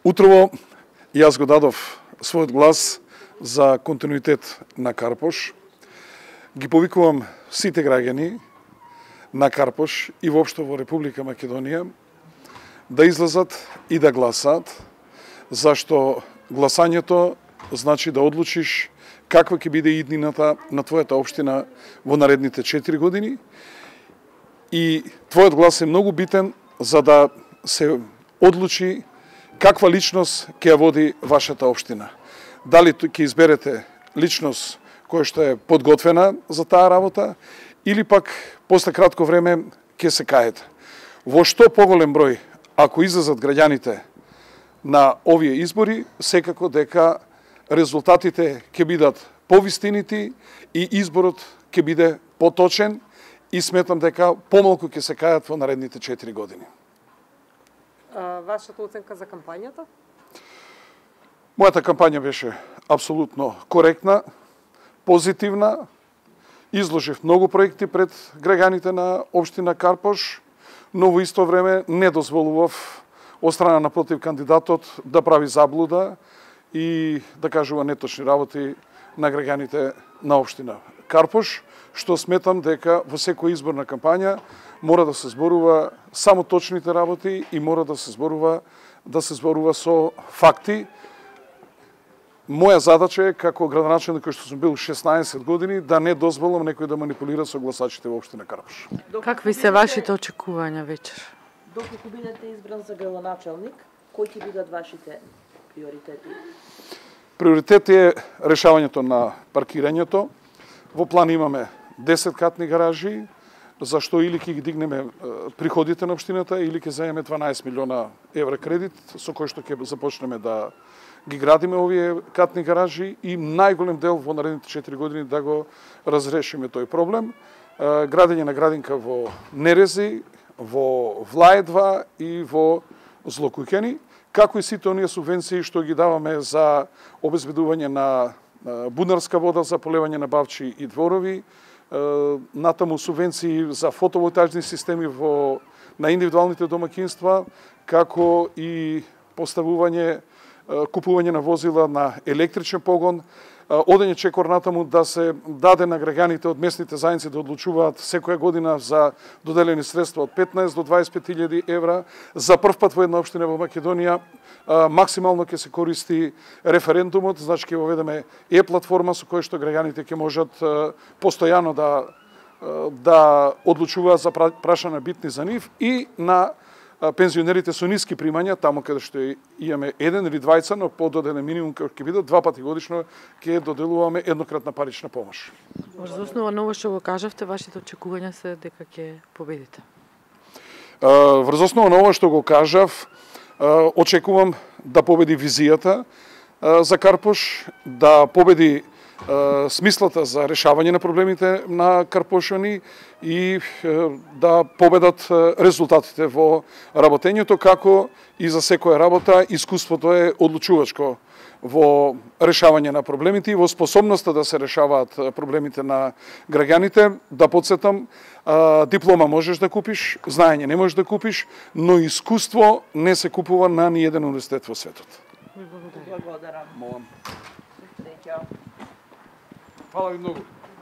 Утрово јас го дадов својот глас за континуитет на Карпош. Ги повикувам сите граѓани на Карпош и воопшто во Република Македонија да излезат и да гласаат, зашто гласањето значи да одлучиш каква ќе биде иднината на твојата општина во наредните 4 години и твојот глас е многу битен за да се одлучи каква личност ќе ја води вашата општина. Дали ќе изберете личност која што е подготвена за таа работа или пак после кратко време ќе се каете. Во што поголем број, ако излезат граѓаните на овие избори, секако дека резултатите ќе бидат повистинити и изборот ќе биде поточен и сметам дека помалку ќе се кајат во наредните 4 години. Вашата оценка за кампањата? Мојата кампања беше апсолутно коректна, позитивна. Изложив многу проекти пред граѓаните на општина Карпош, но во исто време не дозволував од страна на против кандидатот да прави заблуда и да кажува неточни работи на граѓаните на општина Карпош, што сметам дека во секоја изборна кампања мора да се зборува само точните работи и мора да се зборува со факти. Моја задача е како градоначелник кој што сум бил 16 години да не дозволам некој да манипулира со гласачите во општина Карпош. Какви се вашите очекувања вечер? Доколку бидете избран за градоначелник, кои ќе бидат вашите приоритети? Приоритет е решавањето на паркирањето. Во план имаме 10 катни гаражи, зашто или ќе ги дигнеме приходите на општината или ќе земеме 12 милиона евра кредит со кој што ќе започнеме да ги градиме овие катни гаражи и најголем дел во наредните 4 години да го разрешиме тој проблем. Градење на градинка во Нерези, во Влаедва и во Злокуќани, како и сите оние субвенции што ги даваме за обезбедување на бунарска вода, за полевање на бавчи и дворови, натаму субвенции за фотоволтаични системи на индивидуалните домаќинства, како и купување на возила на електричен погон, одење чекор натаму да се даде на граѓаните од местните заедници да одлучуваат секоја година за доделени средства од 15 до 25.000 евра. За прв пат во една општина во Македонија максимално ќе се користи референдумот, значи ќе воведеме платформа со која што граѓаните ќе можат постојано да одлучуваат за прашања битни за нив и на пензионерите со ниски примања, таму каде што имаме еден или двајца, но по додаден минимум ќе бидат 2 пати годишно ќе доделуваме еднократна парична помош. Врз основа на ова што го кажавте, вашите очекувања се дека ќе победите? Врз основа на ова што го кажав, очекувам да победи визијата за Карпош, да победи смислата за решавање на проблемите на карпошани и да победат резултатите во работењето, како и за секоја работа искуството е одлучувачко во решавање на проблемите и во способноста да се решаваат проблемите на граѓаните. Да подсетам, диплома можеш да купиш, знаење не можеш да купиш, но искуство не се купува на ниеден универзитет во светот. Благодарам. Молам. Среќа. Фала ви многу.